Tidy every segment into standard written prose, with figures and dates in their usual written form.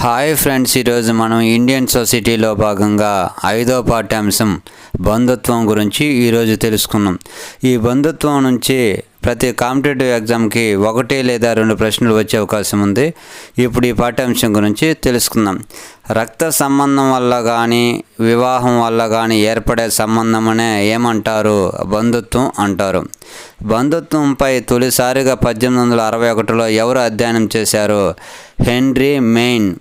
Hi friends, ఈరోజు మనం Indian సొసైటీలో భాగంగా 5వ పాఠ్యాంశం బంధుత్వం గురించి ఈరోజు తెలుసుకున్నాం. ఈ బంధుత్వం నుంచి ప్రతి కాంపిటేటివ్ ఎగ్జామ్కి 1 లేదా 2 ప్రశ్నలు వచ్చే అవకాశం ఉంది. ఇప్పుడు ఈ పాఠ్యాంశం గురించి తెలుసుకుందాం. రక్త సంబంధం వల్ల కానీ వివాహం వల్ల కానీ ఏర్పడే సంబంధమనే ఏమంటారు? బంధుత్వం అంటారు. బంధుత్వంపై తొలిసారిగా 1861లో ఎవరు అధ్యయనం చేశారు? Henry Maine.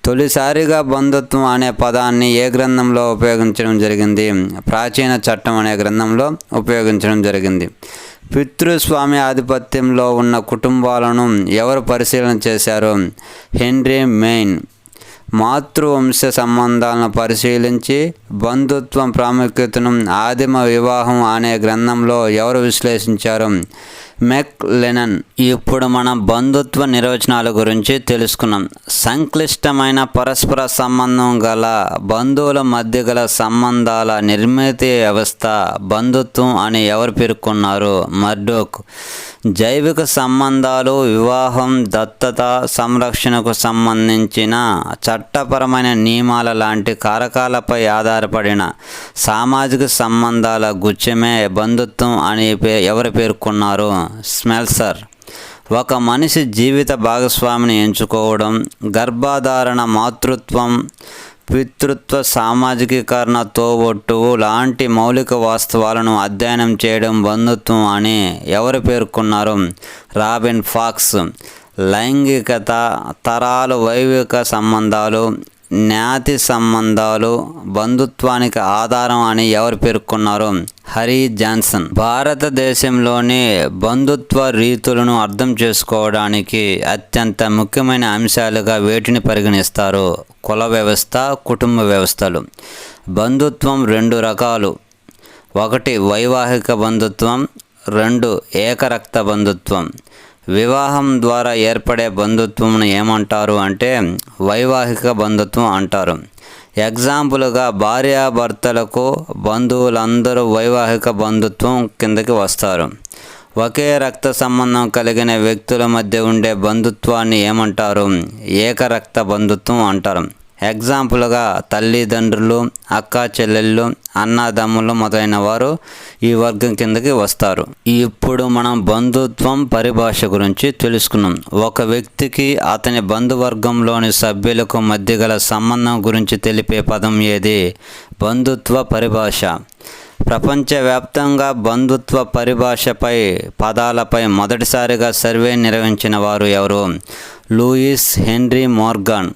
తొలిసారిగా బంధుత్వం అనే పదాన్ని ఏ గ్రంథంలో ఉపయోగించడం జరిగింది? ప్రాచీన చట్టం అనే గ్రంథంలో ఉపయోగించడం జరిగింది. పితృస్వామ్య ఆధిపత్యంలో ఉన్న కుటుంబాలను ఎవరు పరిశీలన చేశారు? Henry Maine. మాతృవంశ సంబంధాలను పరిశీలించి బంధుత్వం ప్రాముఖ్యతను ఆదిమ వివాహం అనే గ్రంథంలో ఎవరు విశ్లేషించారు? మెక్లెనన్. ఇప్పుడు మనం బంధుత్వ నిర్వచనాల గురించి తెలుసుకున్నాం. సంక్లిష్టమైన పరస్పర సంబంధం గల బంధువుల మధ్య గల సంబంధాల నిర్మిత వ్యవస్థ బంధుత్వం అని ఎవరు పేర్కొన్నారు? మర్డోక్. జైవిక సంబంధాలు, వివాహం, దత్తత, సంరక్షణకు సంబంధించిన చట్టపరమైన నియమాల లాంటి కారకాలపై ఆధారపడిన సామాజిక సంబంధాల గుచ్ఛమే బంధుత్వం అని ఎవరు పేర్కొన్నారు? స్మెల్సర్. ఒక మనిషి జీవిత భాగస్వామిని ఎంచుకోవడం, గర్భధారణ, మాతృత్వం, పితృత్వ, సామాజికీకరణ, తోబొట్టువు లాంటి మౌలిక వాస్తవాలను అధ్యయనం చేయడం బంధుత్వం అని ఎవరు పేర్కొన్నారు? Robin pox. లైంగికత, తరాలు, వైవిక సంబంధాలు, జ్ఞాతి సంబంధాలు బంధుత్వానికి ఆధారం అని ఎవరు పేర్కొన్నారు? హరి జాన్సన్. భారతదేశంలోని బంధుత్వ రీతులను అర్థం చేసుకోవడానికి అత్యంత ముఖ్యమైన అంశాలుగా వేటిని పరిగణిస్తారు? కుల వ్యవస్థ, కుటుంబ వ్యవస్థలు. బంధుత్వం 2 రకాలు. 1 వైవాహిక బంధుత్వం, 2 ఏకరక్త బంధుత్వం. వివాహం ద్వారా ఏర్పడే బంధుత్వంను ఏమంటారు అంటే వైవాహిక బంధుత్వం అంటారు. ఎగ్జాంపుల్గా భార్యాభర్తలకు బంధువులందరూ వైవాహిక బంధుత్వం కిందకి వస్తారు. ఒకే రక్త సంబంధం కలిగిన వ్యక్తుల మధ్య ఉండే బంధుత్వాన్ని ఏమంటారు? ఏకరక్త బంధుత్వం అంటారు. ఎగ్జాంపుల్గా తల్లిదండ్రులు, అక్కా చెల్లెళ్ళు, అన్నదమ్ములు మొదలైన వారు ఈ వర్గం కిందకి వస్తారు. ఇప్పుడు మనం బంధుత్వం పరిభాష గురించి తెలుసుకున్నాం. ఒక వ్యక్తికి అతని బంధువర్గంలోని సభ్యులకు మధ్య గల సంబంధం గురించి తెలిపే పదం ఏది? బంధుత్వ పరిభాష. ప్రపంచవ్యాప్తంగా బంధుత్వ పరిభాషపై పదాలపై మొదటిసారిగా సర్వే నిర్వహించిన వారు ఎవరు? Louis Henry Morgan.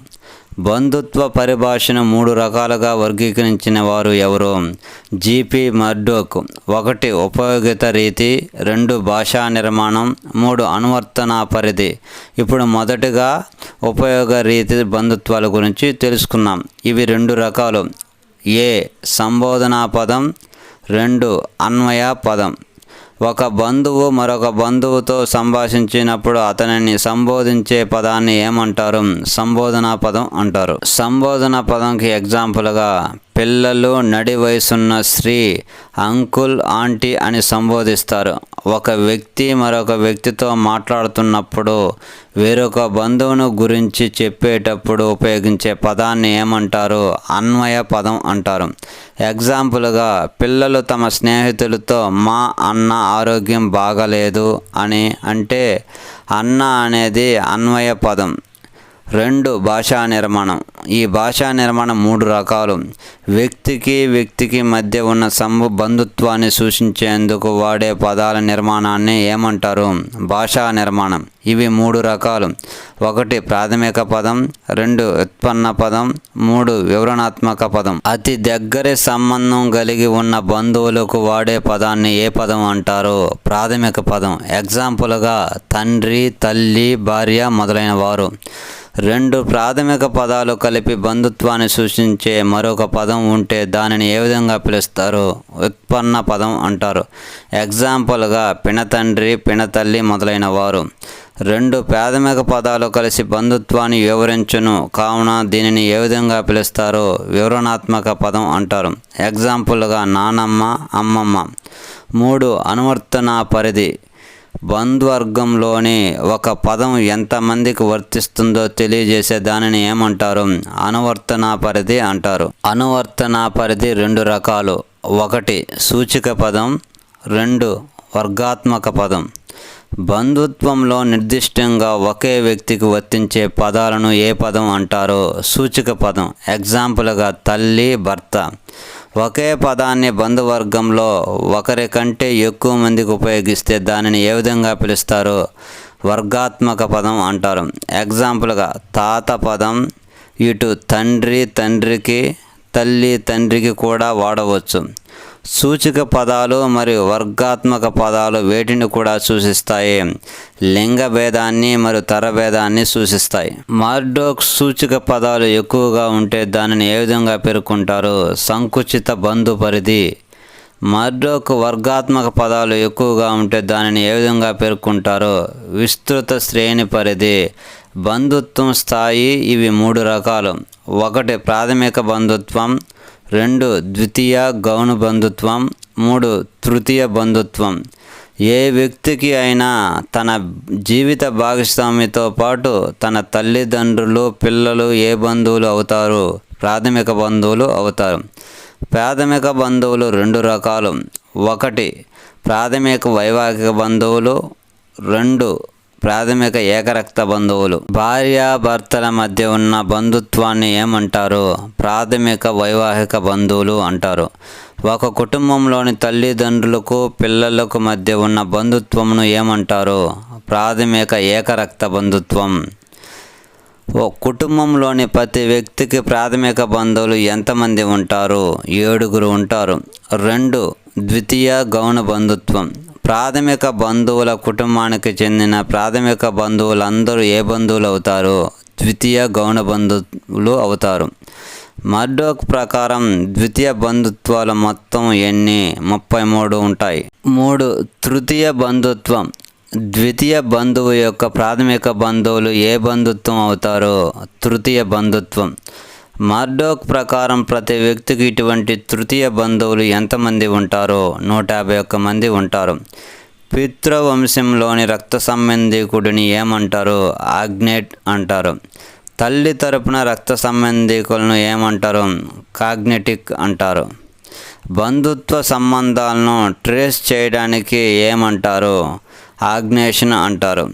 బంధుత్వ పరిభాషను 3 రకాలుగా వర్గీకరించిన వారు ఎవరు? GP Murdoch. 1 ఉపయోగిత రీతి, 2 భాషా నిర్మాణం, 3 అనువర్తన పరిధి. ఇప్పుడు మొదటిగా ఉపయోగ రీతి బంధుత్వాల గురించి తెలుసుకుందాం. ఇవి 2 రకాలు. ఏ సంబోధనా పదం, 2 అన్వయ పదం. ఒక బంధువు మరొక బంధువుతో సంభాషించినప్పుడు అతనిని సంబోధించే పదాన్ని ఏమంటారు? సంబోధనా పదం అంటారు. సంబోధన పదంకి ఎగ్జాంపుల్గా పిల్లలు, నడి వయసున్న స్త్రీ అంకుల్, ఆంటీ అని సంబోధిస్తారు. ఒక వ్యక్తి మరొక వ్యక్తితో మాట్లాడుతున్నప్పుడు వేరొక బంధువును గురించి చెప్పేటప్పుడు ఉపయోగించే పదాన్ని ఏమంటారు? అన్వయ పదం అంటారు. ఎగ్జాంపుల్గా పిల్లలు తమ స్నేహితులతో మా అన్న ఆరోగ్యం బాగలేదు అని అంటే అన్న అనేది అన్వయ పదం. 2 భాషా నిర్మాణం. ఈ భాషా నిర్మాణం 3 రకాలు. వ్యక్తికి మధ్య ఉన్న బంధుత్వాన్ని సూచించేందుకు వాడే పదాల నిర్మాణాన్ని ఏమంటారు? భాషా నిర్మాణం. ఇవి 3 రకాలు. 1 ప్రాథమిక పదం, 2 ఉత్పన్న పదం, 3 వివరణాత్మక పదం. అతి దగ్గరి సంబంధం కలిగి ఉన్న బంధువులకు వాడే పదాన్ని ఏ పదం అంటారు? ప్రాథమిక పదం. ఎగ్జాంపుల్గా తండ్రి, తల్లి, భార్య మొదలైన వారు. 2 ప్రాథమిక పదాలు కలిపి బంధుత్వాన్ని సూచించే మరొక పదం ఉంటే దానిని ఏ విధంగా పిలుస్తారు? ఉత్పన్న పదం అంటారు. ఎగ్జాంపుల్గా పినతండ్రి, పినతల్లి మొదలైన వారు. 2 ప్రాథమిక పదాలు కలిసి బంధుత్వాన్ని వివరించును కావున దీనిని ఏ విధంగా పిలుస్తారు? వివరణాత్మక పదం అంటారు. ఎగ్జాంపుల్గా నానమ్మ, అమ్మమ్మ. 3 అనువర్తన పరిధి. బంధువర్గంలోని ఒక పదం ఎంతమందికి వర్తిస్తుందో తెలియజేసే దానిని ఏమంటారు? అనువర్తనా పరిధి అంటారు. అనువర్తనా పరిధి రెండు రకాలు. ఒకటి సూచిక పదం, రెండు వర్గాత్మక పదం. బంధుత్వంలో నిర్దిష్టంగా ఒకే వ్యక్తికి వర్తించే పదాలను ఏ పదం అంటారో సూచిక పదం. ఎగ్జాంపుల్గా తల్లి, భర్త. ఒకే పదాన్ని బంధువర్గంలో ఒకరి కంటే ఎక్కువ మందికి ఉపయోగిస్తే దానిని ఏ విధంగా పిలుస్తారో వర్గాత్మక పదం అంటారు. ఎగ్జాంపుల్గా తాత పదం ఇటు తండ్రి, తండ్రికి, తల్లి, తండ్రికి కూడా వాడవచ్చు. సూచిక పదాలు మరియు వర్గాత్మక పదాలు వేటిని కూడా సూచిస్తాయి? లింగ భేదాన్ని మరియు తరభేదాన్ని సూచిస్తాయి. మార్డోక్ సూచిక పదాలు ఎక్కువగా ఉంటే దానిని ఏ విధంగా పేర్కొంటారు? సంకుచిత బంధు పరిధి. మార్డోక్ వర్గాత్మక పదాలు ఎక్కువగా ఉంటే దానిని ఏ విధంగా పేర్కొంటారు? విస్తృత శ్రేణి పరిధి. బంధుత్వం స్థాయి ఇవి మూడు రకాలు. ఒకటి ప్రాథమిక బంధుత్వం, రెండు ద్వితీయ గౌణ బంధుత్వం, మూడు తృతీయ బంధుత్వం. ఏ వ్యక్తికి అయినా తన జీవిత భాగస్వామితో పాటు తన తల్లిదండ్రులు, పిల్లలు ఏ బంధువులు అవుతారు? ప్రాథమిక బంధువులు అవుతారు. ప్రాథమిక బంధువులు రెండు రకాలు. ఒకటి ప్రాథమిక వైవాహిక బంధువులు, రెండు ప్రాథమిక ఏకరక్త బంధువులు. భార్యాభర్తల మధ్య ఉన్న బంధుత్వాన్ని ఏమంటారు? ప్రాథమిక వైవాహిక బంధువులు అంటారు. ఒక కుటుంబంలోని తల్లిదండ్రులకు, పిల్లలకు మధ్య ఉన్న బంధుత్వమును ఏమంటారు? ప్రాథమిక ఏకరక్త బంధుత్వం. ఓ కుటుంబంలోని ప్రతి వ్యక్తికి ప్రాథమిక బంధువులు ఎంతమంది ఉంటారు? 7 ఉంటారు. రెండు ద్వితీయ గౌణ బంధుత్వం. ప్రాథమిక బంధువుల కుటుంబానికి చెందిన ప్రాథమిక బంధువులందరూ ఏ బంధువులు అవుతారు? ద్వితీయ గౌణ బంధువులు అవుతారు. మర్డోక్ ప్రకారం ద్వితీయ బంధుత్వాలు మొత్తం ఎన్ని? 33 ఉంటాయి. 3 తృతీయ బంధుత్వం. ద్వితీయ బంధువు యొక్క ప్రాథమిక బంధువులు ఏ బంధుత్వం అవుతారు? తృతీయ బంధుత్వం. మార్డోక్ ప్రకారం ప్రతి వ్యక్తికి ఇటువంటి తృతీయ బంధువులు ఎంతమంది ఉంటారో 151 మంది ఉంటారు. పితృవంశంలోని రక్త సంబంధీకుడిని ఏమంటారు? ఆగ్నేట్ అంటారు. తల్లి తరపున రక్త సంబంధీకులను ఏమంటారు? కాగ్నెటిక్ అంటారు. బంధుత్వ సంబంధాలను ట్రేస్ చేయడానికి ఏమంటారు? ఆగ్నేషన్ అంటారు.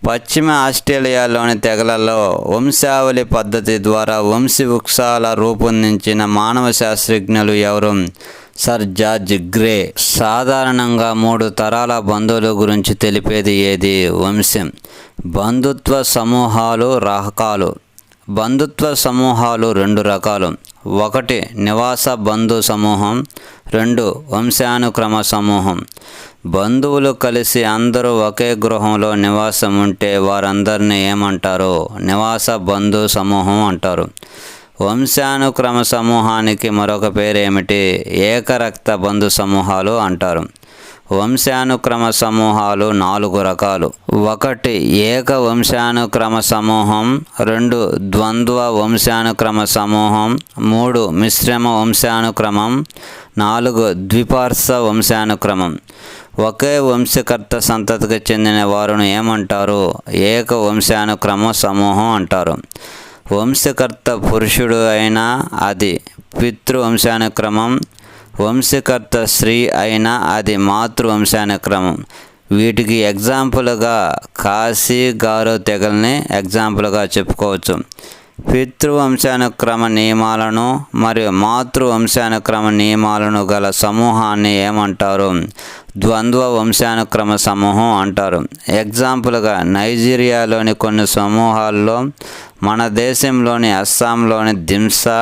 పశ్చిమ ఆస్ట్రేలియాలోని తెగలలో వంశావళి పద్ధతి ద్వారా వంశవృక్షాల రూపొందించిన మానవ శాస్త్రజ్ఞులు ఎవరు? Sir George grey. సాధారణంగా 3 తరాల బంధువుల గురించి తెలిపేది ఏది? వంశం. బంధుత్వ సమూహాలు రకాలు. బంధుత్వ సమూహాలు 2 రకాలు. ఒకటి నివాస బంధు సమూహం, రెండు వంశానుక్రమ సమూహం. బంధువులు కలిసి అందరూ ఒకే గృహంలో నివాసం ఉంటే వారందరినీ ఏమంటారు? నివాస బంధు సమూహం అంటారు. వంశానుక్రమ సమూహానికి మరొక పేరు ఏమిటి? ఏకరక్త బంధు సమూహాలు అంటారు. వంశానుక్రమ సమూహాలు 4 రకాలు. ఒకటి ఏక వంశానుక్రమ సమూహం, రెండు ద్వంద్వ వంశానుక్రమ సమూహం, మూడు మిశ్రమ వంశానుక్రమం, 4 ద్విపార్శ్వ వంశానుక్రమం. ఒకే వంశకర్త సంతతికి చెందిన వారిని ఏమంటారు? ఏక వంశానుక్రమ సమూహం అంటారు. వంశకర్త పురుషుడు అయినా అది పితృవంశానుక్రమం, వంశకర్త స్త్రీ అయినా అది మాతృవంశానుక్రమం. వీటికి ఎగ్జాంపుల్గా కాశీ గారో తెగల్ని ఎగ్జాంపుల్గా చెప్పుకోవచ్చు. పితృవంశానుక్రమ నియమాలను మరియు మాతృవంశానుక్రమ నియమాలను గల సమూహాన్ని ఏమంటారు? ద్వంద్వ వంశానుక్రమ సమూహం అంటారు. ఎగ్జాంపుల్గా నైజీరియాలోని కొన్ని సమూహాల్లో, మన దేశంలోని అస్సాంలోని దింసా,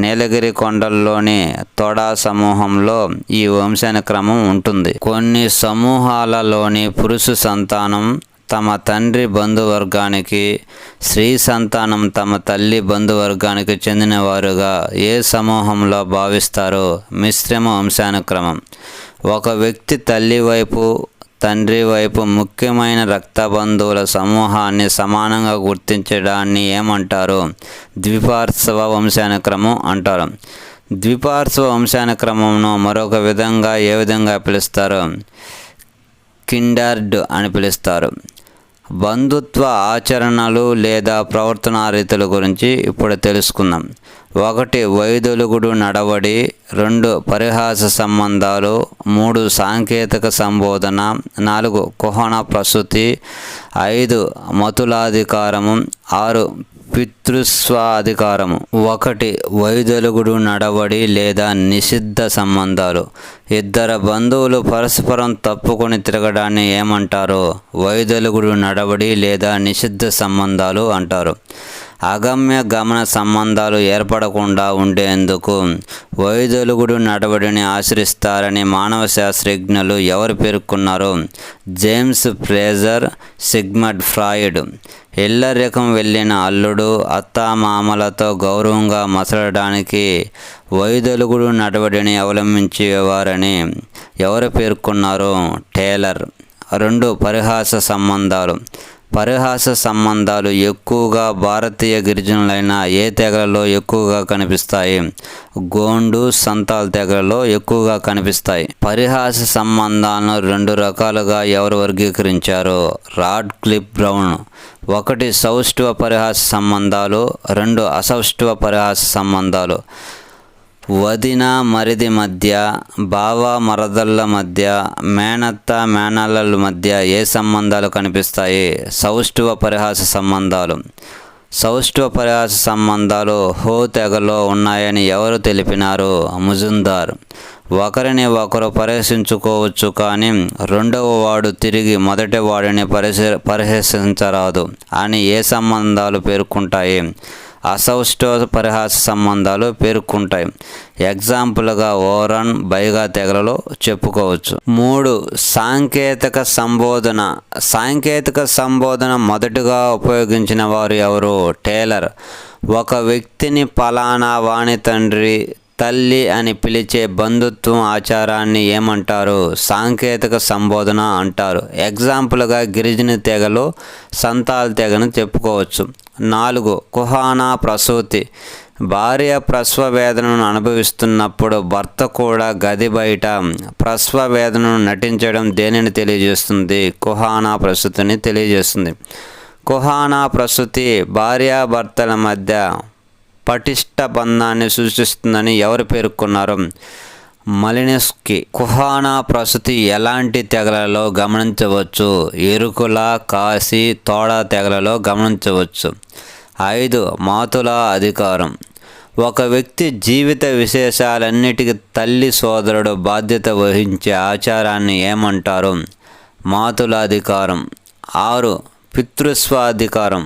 నీలగిరి కొండల్లోని తొడా సమూహంలో ఈ వంశానుక్రమం ఉంటుంది. కొన్ని సమూహాలలోని పురుష సంతానం తమ తండ్రి బంధువర్గానికి, స్త్రీ సంతానం తమ తల్లి బంధువర్గానికి చెందినవారుగా ఏ సమూహంలో భావిస్తారో మిశ్రమ వంశానుక్రమం. ఒక వ్యక్తి తల్లి వైపు, తండ్రి వైపు ముఖ్యమైన రక్త బంధువుల సమూహాన్ని సమానంగా గుర్తించడాన్ని ఏమంటారు? ద్విపార్శ్వ వంశానుక్రమం అంటారు. ద్విపార్శ్వ వంశానుక్రమంను మరొక విధంగా ఏ విధంగా పిలుస్తారు? కిండర్డ్ అని పిలుస్తారు. బంధుత్వ ఆచరణలు లేదా ప్రవర్తనా రీతుల గురించి ఇప్పుడు తెలుసుకుందాం. 1 వైదొలుగుడు నడవడి, 2 పరిహాస సంబంధాలు, 3 సాంకేతిక సంబోధన, 4 కుహన ప్రసూతి, 5 మతులాధికారము, 6 పితృస్వాధికారము. 1 వైదొలుగుడు నడవడి లేదా నిషిద్ధ సంబంధాలు. ఇద్దరు బంధువులు పరస్పరం తప్పుకొని తిరగడాన్ని ఏమంటారు? వైదొలుగుడు నడవడి లేదా నిషిద్ధ సంబంధాలు అంటారు. అగమ్య గమన సంబంధాలు ఏర్పడకుండా ఉండేందుకు వైదొలుగుడు నడవడిని ఆశ్రయిస్తారని మానవ శాస్త్రజ్ఞులు ఎవరు పేర్కొన్నారు? James Frazer, Sigmund Freud. ఇల్లరికం వెళ్ళిన అల్లుడు అత్తామామలతో గౌరవంగా మసలడానికి వైదొలుగుడు నడవడిని అవలంబించేవారని ఎవరు పేర్కొన్నారు? టేలర్. 2 పరిహాస సంబంధాలు. పరిహాస సంబంధాలు ఎక్కువగా భారతీయ గిరిజనులైన ఏ తెగలలో ఎక్కువగా కనిపిస్తాయి? గోండు, సంతాల్ తెగలలో ఎక్కువగా కనిపిస్తాయి. పరిహాస సంబంధాలను 2 రకాలుగా ఎవరు వర్గీకరించారు? Radcliffe brown. 1 సౌష్ఠవ పరిహాస సంబంధాలు, 2 అసౌష్ఠవ పరిహాస సంబంధాలు. వదిన మరిది మధ్య, బావ మరదళ్ళ మధ్య, మేనత్త మేనల్లల మధ్య ఏ సంబంధాలు కనిపిస్తాయి? సౌష్ఠవ పరిహాస సంబంధాలు. సౌష్ఠవ పరిహాస సంబంధాలు హో తెగలో ఉన్నాయని ఎవరు తెలిపినారు? ముజుందార్. ఒకరిని ఒకరు పరిహసించుకోవచ్చు కానీ రెండవ వాడు తిరిగి మొదటి వాడిని పరిహసించరాదు అని ఏ సంబంధాలు పేర్కొంటాయి? అసౌష్ఠవ పరిహాస సంబంధాలు పేర్కొంటాయి. ఎగ్జాంపుల్గా ఓరన్, బైగా తెగలలో చెప్పుకోవచ్చు. 3 సాంకేతిక సంబోధన. సాంకేతిక సంబోధన మొదటగా ఉపయోగించిన వారు ఎవరు? టేలర్. ఒక వ్యక్తిని పలానా వాని తండ్రి, తల్లి అని పిలిచే బంధుత్వం ఆచారాన్ని ఏమంటారు? సాంకేతిక సంబోధన అంటారు. ఎగ్జాంపుల్గా గిరిజన తెగలో సంతాల్ తెగను చెప్పుకోవచ్చు. 4 కుహన ప్రసూతి. భార్య ప్రసవ వేదనను అనుభవిస్తున్నప్పుడు భర్త కూడా గది బయట ప్రసవ వేదనను నటించడం దేనిని తెలియజేస్తుంది? కుహన ప్రసూతిని తెలియజేస్తుంది. కుహన ప్రసూతి భార్యాభర్తల మధ్య పటిష్ట బంధాన్ని సూచిస్తుందని ఎవరు పేర్కొన్నారు? మలినస్కీ. కుహన ప్రసూతి ఎలాంటి తెగలలో గమనించవచ్చు? ఎరుకుల, కాశీ, తోడా తెగలలో గమనించవచ్చు. 5 మాతుల అధికారం. ఒక వ్యక్తి జీవిత విశేషాలన్నిటికీ తల్లి సోదరుడు బాధ్యత వహించే ఆచారాన్ని ఏమంటారు? మాతులాధికారం. 6 పితృస్వాధికారం.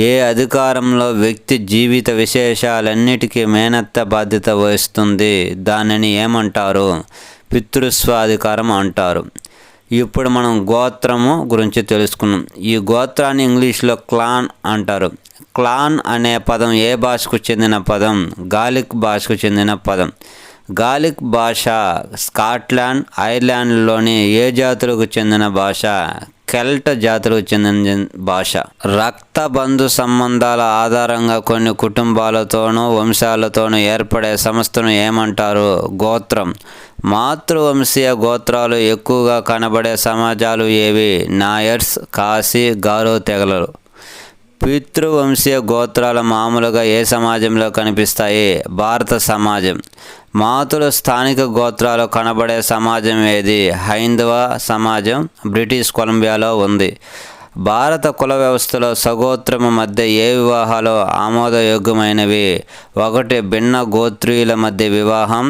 ఏ అధికారంలో వ్యక్తి జీవిత విశేషాలన్నిటికీ మేనత్త బాధ్యత వహిస్తుంది దానిని ఏమంటారు? పితృస్వాధికారం అంటారు. ఇప్పుడు మనం గోత్రము గురించి తెలుసుకున్నాం. ఈ గోత్రాన్ని ఇంగ్లీష్లో క్లాన్ అంటారు. క్లాన్ అనే పదం ఏ భాషకు చెందిన పదం? గాలిక్ భాషకు చెందిన పదం. గాలిక్ భాష స్కాట్లాండ్, ఐర్లాండ్లోని ఏ జాతులకు చెందిన భాష? కెల్ట్ జాతులకు చెందిన భాష. రక్త బంధు సంబంధాల ఆధారంగా కొన్ని కుటుంబాలతోనూ వంశాలతోనూ ఏర్పడే సంస్థను ఏమంటారు? గోత్రం. మాతృవంశీయ గోత్రాలు ఎక్కువగా కనబడే సమాజాలు ఏవి? నాయర్స్, కాశీ, గారో తెగలు. పితృవంశీయ గోత్రాలు మామూలుగా ఏ సమాజంలో కనిపిస్తాయి? భారత సమాజం. మాతుల స్థానిక గోత్రాలు కనబడే సమాజం ఏది? హైందవ సమాజం బ్రిటిష్ కొలంబియాలో ఉంది. భారత కుల వ్యవస్థలో సగోత్రము మధ్య ఏ వివాహాలు ఆమోదయోగ్యమైనవి? 1 భిన్న గోత్రీయుల మధ్య వివాహం,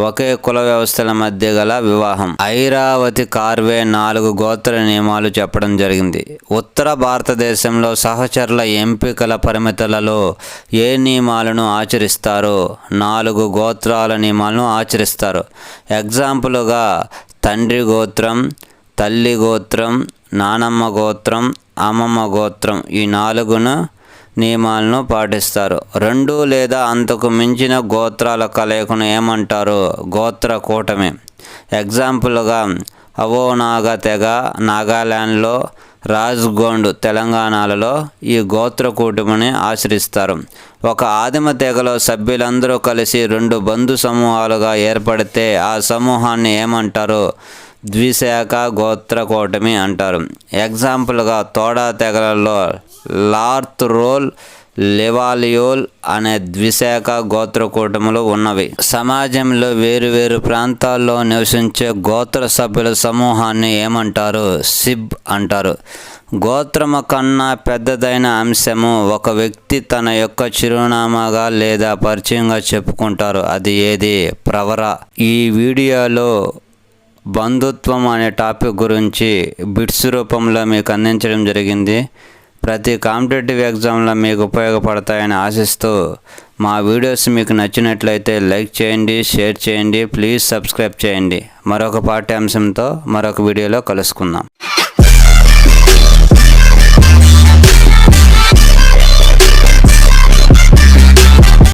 ఒకే కుల వ్యవస్థల మధ్య గల వివాహం. ఐరావతి కార్వే 4 గోత్ర నియమాలు చెప్పడం జరిగింది. ఉత్తర భారతదేశంలో సహచరుల ఎంపికల పరిమితులలో ఏ నియమాలను ఆచరిస్తారు? 4 గోత్రాల నియమాలను ఆచరిస్తారు. ఎగ్జాంపుల్గా తండ్రి గోత్రం, తల్లి గోత్రం, నానమ్మ గోత్రం, అమ్మమ్మ గోత్రం. ఈ 4 నియమాలను పాటిస్తారు. 2 లేదా అంతకు మించిన గోత్రాల కలయికను ఏమంటారు? గోత్ర కూటమి. ఎగ్జాంపుల్గా అవోనాగా తెగ నాగాలాండ్లో, రాజ్గోండ్ తెలంగాణలో ఈ గోత్ర కూటమిని ఆశ్రయిస్తారు. ఒక ఆదిమ తెగలో సభ్యులందరూ కలిసి 2 బంధు సమూహాలుగా ఏర్పడితే ఆ సమూహాన్ని ఏమంటారు? ద్విశాఖ గోత్ర కూటమి అంటారు. ఎగ్జాంపుల్గా తోడా తెగలలో లార్త్ రోల్, లెవాలియోల్ అనే ద్విశాఖ గోత్ర కూటములు ఉన్నవి. సమాజంలో వేరువేరు ప్రాంతాల్లో నివసించే గోత్ర సభ్యుల సమూహాన్ని ఏమంటారు? సిబ్ అంటారు. గోత్రము కన్నా పెద్దదైన అంశము ఒక వ్యక్తి తన యొక్క చిరునామాగా లేదా పరిచయంగా చెప్పుకుంటారు. అది ఏది? ప్రవర. ఈ వీడియోలో బంధుత్వం అనే టాపిక్ గురించి బిట్స్ రూపంలో మీకు అందించడం జరిగింది. ప్రతి కాంపిటేటివ్ ఎగ్జామ్లో మీకు ఉపయోగపడతాయని ఆశిస్తూ మా వీడియోస్ మీకు నచ్చినట్లయితే లైక్ చేయండి, షేర్ చేయండి, ప్లీజ్ సబ్స్క్రైబ్ చేయండి. మరొక పాఠ్యాంశంతో మరొక వీడియోలో కలుసుకుందాం.